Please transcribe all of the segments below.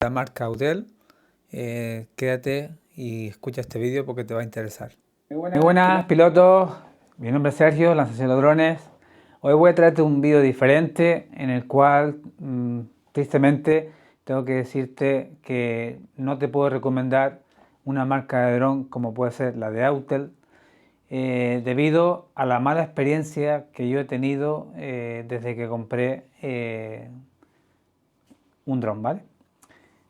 La marca Autel. Quédate y escucha este vídeo porque te va a interesar. Muy buenas pilotos, mi nombre es Sergio, Lanzación de Drones. Hoy voy a traerte un vídeo diferente en el cual tristemente tengo que decirte que no te puedo recomendar una marca de dron como puede ser la de Autel, debido a la mala experiencia que yo he tenido desde que compré un dron, ¿vale?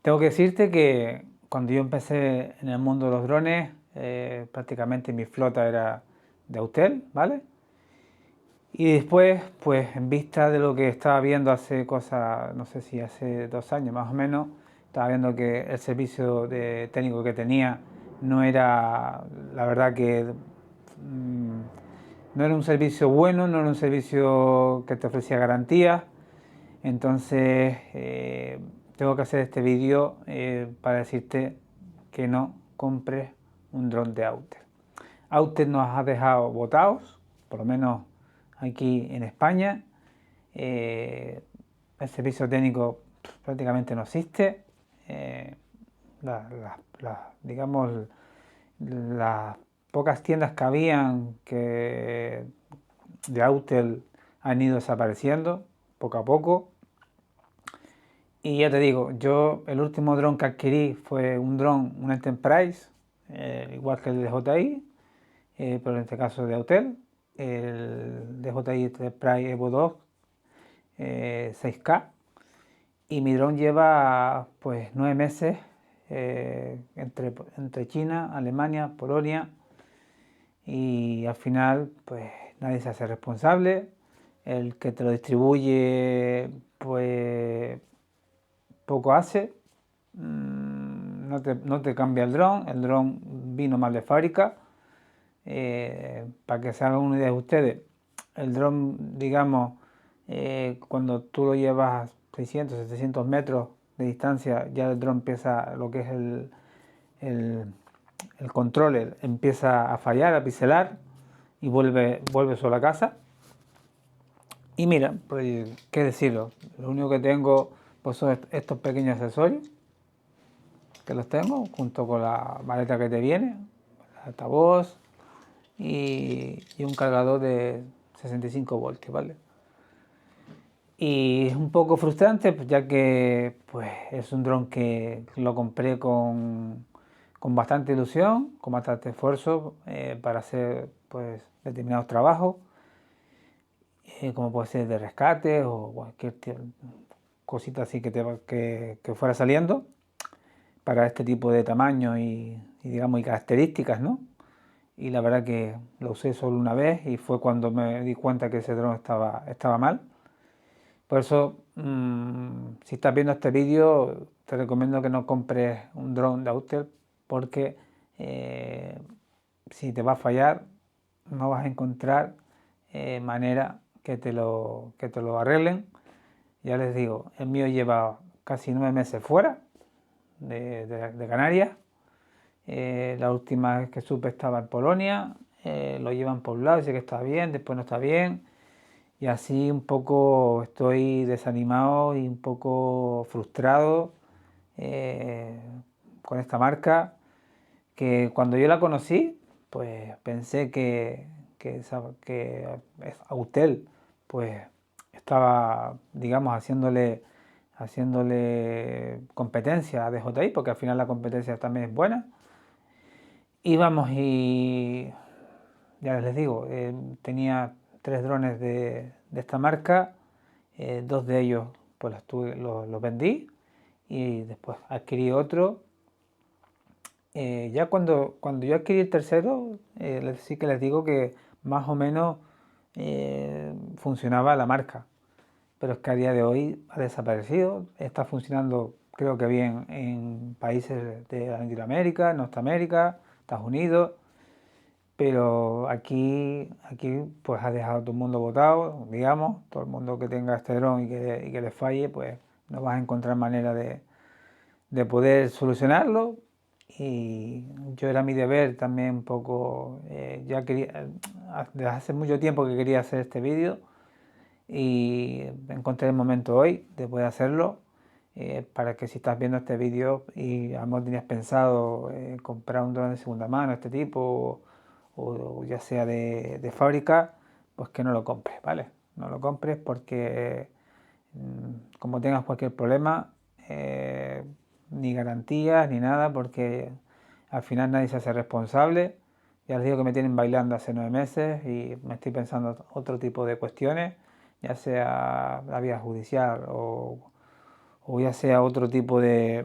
Tengo que decirte que cuando yo empecé en el mundo de los drones, prácticamente mi flota era de Autel, ¿vale? Y después, pues en vista de lo que estaba viendo hace cosas, no sé si hace 2 años más o menos, estaba viendo que el servicio de técnico que tenía no era, la verdad que no era un servicio bueno, no era un servicio que te ofrecía garantías. Entonces tengo que hacer este vídeo para decirte que no compres un dron de Autel. Autel nos ha dejado botados, por lo menos aquí en España. El servicio técnico prácticamente no existe. Digamos, las pocas tiendas que habían de Autel han ido desapareciendo poco a poco. Y ya te digo, yo el último dron que adquirí fue un Enterprise, igual que el DJI, pero en este caso de Autel, el DJI Enterprise Evo 2 6K. Y mi dron lleva pues 9 meses entre China, Alemania, Polonia, y al final pues nadie se hace responsable. El que te lo distribuye pues poco hace, no te cambia el dron vino mal de fábrica. Para que se hagan una idea de ustedes, el dron, digamos, cuando tú lo llevas a 600, 700 metros de distancia, ya el dron empieza, lo que es el controller, empieza a fallar, a pixelar y vuelve solo a casa. Y mira, pues qué decirlo, lo único que tengo pues son estos pequeños accesorios, que los tengo junto con la maleta que te viene, el altavoz y un cargador de 65 voltios, ¿vale? Y es un poco frustrante, pues, ya que pues, es un dron que lo compré con bastante ilusión, con bastante esfuerzo para hacer pues, determinados trabajos, como puede ser de rescate o cualquier cosita así que fuera saliendo para este tipo de tamaño digamos, y características, ¿no? Y la verdad que lo usé solo una vez y fue cuando me di cuenta que ese dron estaba mal. Por eso, si estás viendo este vídeo, te recomiendo que no compres un dron de Autel, porque si te va a fallar, no vas a encontrar manera que te lo arreglen. Ya les digo, el mío lleva casi 9 meses fuera de Canarias. La última vez que supe estaba en Polonia. Lo llevan por un lado, dice que está bien, después no está bien. Y así un poco estoy desanimado y un poco frustrado con esta marca, que cuando yo la conocí, pues pensé que Autel pues estaba, digamos, haciéndole competencia a DJI, porque al final la competencia también es buena. Y vamos, y ya les digo, tenía 3 drones de esta marca, 2 de ellos pues los vendí y después adquirí otro. Ya cuando yo adquirí el tercero, sí que les digo que más o menos funcionaba la marca, pero es que a día de hoy ha desaparecido. Está funcionando creo que bien en países de Latinoamérica, Norteamérica, Estados Unidos, pero aquí pues ha dejado todo el mundo botado, digamos. Todo el mundo que tenga este dron y que le falle, pues no vas a encontrar manera de poder solucionarlo. Y yo era mi deber también un poco, ya quería, desde hace mucho tiempo que quería hacer este vídeo y encontré el momento hoy de poder hacerlo. para que si estás viendo este vídeo y a lo mejor tenías pensado comprar un dron de segunda mano, este tipo, o ya sea de fábrica, pues que no lo compres, ¿vale? No lo compres porque como tengas cualquier problema, ni garantías ni nada, porque al final nadie se hace responsable. Ya les digo que me tienen bailando hace 9 meses y me estoy pensando otro tipo de cuestiones, ya sea la vía judicial o ya sea otro tipo de,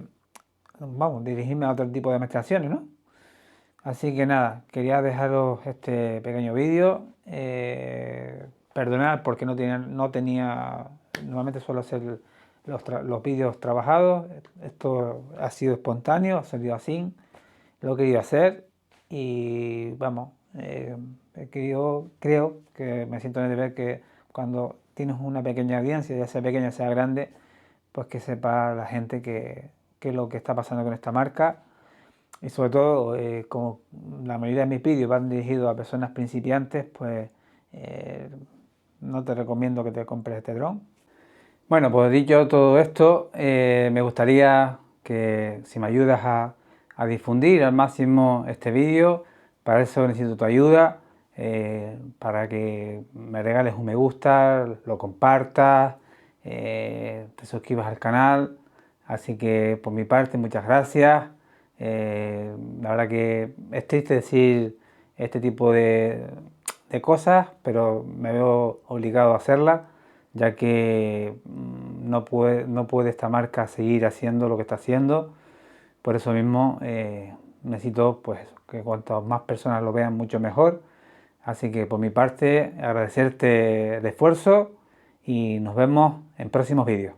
vamos, dirigirme a otro tipo de administraciones, ¿no? Así que nada, quería dejaros este pequeño vídeo. Perdonad porque no tenía, normalmente suelo hacer los vídeos trabajados. Esto ha sido espontáneo, ha salido así, lo he querido hacer y vamos, creo que me siento en el deber que cuando tienes una pequeña audiencia, ya sea pequeña, sea grande, pues que sepa la gente que es lo que está pasando con esta marca. Y sobre todo, como la mayoría de mis vídeos van dirigidos a personas principiantes, pues no te recomiendo que te compres este dron. Bueno, pues dicho todo esto, me gustaría que si me ayudas a difundir al máximo este vídeo. Para eso necesito tu ayuda, para que me regales un me gusta, lo compartas, te suscribas al canal. Así que por mi parte, muchas gracias. La verdad que es triste decir este tipo de cosas, pero me veo obligado a hacerlas, ya que no puede esta marca seguir haciendo lo que está haciendo. Por eso mismo necesito pues que cuantas más personas lo vean, mucho mejor. Así que por mi parte, agradecerte el esfuerzo y nos vemos en próximos vídeos.